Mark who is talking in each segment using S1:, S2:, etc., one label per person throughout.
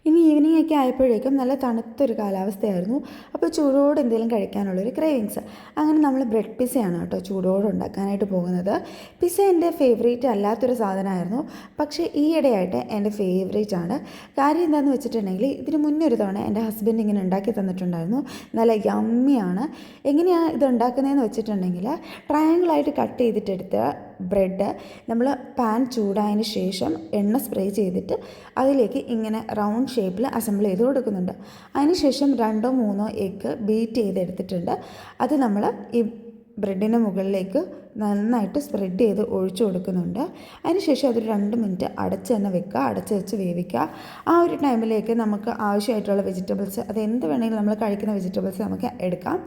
S1: ഇനി ഈവനിങ് ഒക്കെ ആയപ്പോഴേക്കും നല്ല തണുത്തൊരു കാലാവസ്ഥയായിരുന്നു. അപ്പോൾ ചൂടോടെ എന്തെങ്കിലും കഴിക്കാനുള്ളൊരു ക്രേവിങ്സ്. അങ്ങനെ നമ്മൾ ബ്രെഡ് പിസ്സയാണ് കേട്ടോ ചൂടോടെ ഉണ്ടാക്കാനായിട്ട് പോകുന്നത്. പിസ്സ എൻ്റെ ഫേവറേറ്റ് അല്ലാത്തൊരു സാധനമായിരുന്നു, പക്ഷേ ഈയിടെയായിട്ട് എൻ്റെ ഫേവറേറ്റ് ആണ്. കാര്യം എന്താണെന്ന് വെച്ചിട്ടുണ്ടെങ്കിൽ ഇതിന് മുന്നേ ഒരു തവണ എൻ്റെ ഹസ്ബൻഡ് ഇങ്ങനെ ഉണ്ടാക്കി തന്നിട്ടുണ്ടായിരുന്നു. നല്ല യമ്മിയാണ്. എങ്ങനെയാണ് ഇത് ഉണ്ടാക്കുന്നതെന്ന് വെച്ചിട്ടുണ്ടെങ്കിൽ ട്രയാങ്കിളായിട്ട് കട്ട് ചെയ്തിട്ടെടുത്ത ബ്രെഡ് നമ്മൾ പാൻ ചൂടായതിന് ശേഷം എണ്ണ സ്പ്രേ ചെയ്തിട്ട് അതിലേക്ക് ഇങ്ങനെ റൗണ്ട് ഷേപ്പിൽ അസംബിൾ ചെയ്ത് കൊടുക്കുന്നുണ്ട്. അതിനുശേഷം 2-3 എഗ്ഗ് ബീറ്റ് ചെയ്തെടുത്തിട്ടുണ്ട്. അത് നമ്മൾ ഈ ബ്രെഡിൻ്റെ മുകളിലേക്ക് നന്നായിട്ട് സ്പ്രെഡ് ചെയ്ത് ഒഴിച്ചു കൊടുക്കുന്നുണ്ട്. അതിനുശേഷം അതൊരു 2 മിനിറ്റ് അടച്ച് തന്നെ വെക്കുക, അടച്ച് വെച്ച് വേവിക്കുക. ആ ഒരു ടൈമിലേക്ക് നമുക്ക് ആവശ്യമായിട്ടുള്ള വെജിറ്റബിൾസ്, അത് എന്ത് വേണമെങ്കിലും നമ്മൾ കഴിക്കുന്ന വെജിറ്റബിൾസ് നമുക്ക് എടുക്കാം.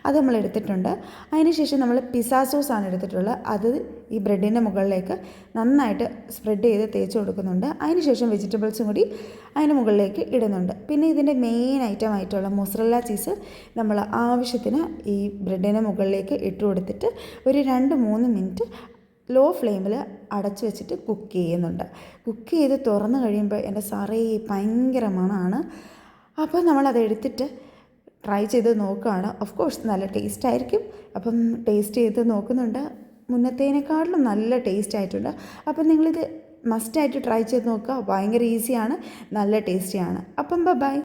S1: അത് നമ്മൾ എടുത്തിട്ടുണ്ട്. അതിനുശേഷം നമ്മൾ പിസ്സ സോസാണ് എടുത്തിട്ടുള്ളത്. അത് ഈ ബ്രെഡിൻ്റെ മുകളിലേക്ക് നന്നായിട്ട് സ്പ്രെഡ് ചെയ്ത് തേച്ച് കൊടുക്കുന്നുണ്ട്. അതിനുശേഷം വെജിറ്റബിൾസും കൂടി അതിന് മുകളിലേക്ക് ഇടുന്നുണ്ട്. പിന്നെ ഇതിൻ്റെ മെയിൻ ഐറ്റം ആയിട്ടുള്ള മൊസറല്ല ചീസ് നമ്മൾ ആവശ്യത്തിന് ഈ ബ്രെഡിൻ്റെ മുകളിലേക്ക് ഇട്ട് കൊടുത്തിട്ട് ഒരു 2-3 മിനിറ്റ് ലോ ഫ്ലെയിമിൽ അടച്ചു വെച്ചിട്ട് കുക്ക് ചെയ്യുന്നുണ്ട്. കുക്ക് ചെയ്ത് തുറന്ന് കഴിയുമ്പോൾ എൻ്റെ സാറേ ഭയങ്കര മണമാണ്. അപ്പോൾ നമ്മളത് എടുത്തിട്ട് ട്രൈ ചെയ്ത് നോക്കുകയാണ്. ഓഫ് കോഴ്സ് നല്ല ടേസ്റ്റ് ആയിരിക്കും. അപ്പം ടേസ്റ്റ് ചെയ്ത് നോക്കുന്നുണ്ട്. മുന്നത്തേനേക്കാളും നല്ല ടേസ്റ്റ് ആയിട്ടുണ്ട്. അപ്പം നിങ്ങളിത് മസ്റ്റായിട്ട് ട്രൈ ചെയ്ത് നോക്കുക. ഭയങ്കര ഈസിയാണ്, നല്ല ടേസ്റ്റിയാണ്. അപ്പം ബൈ.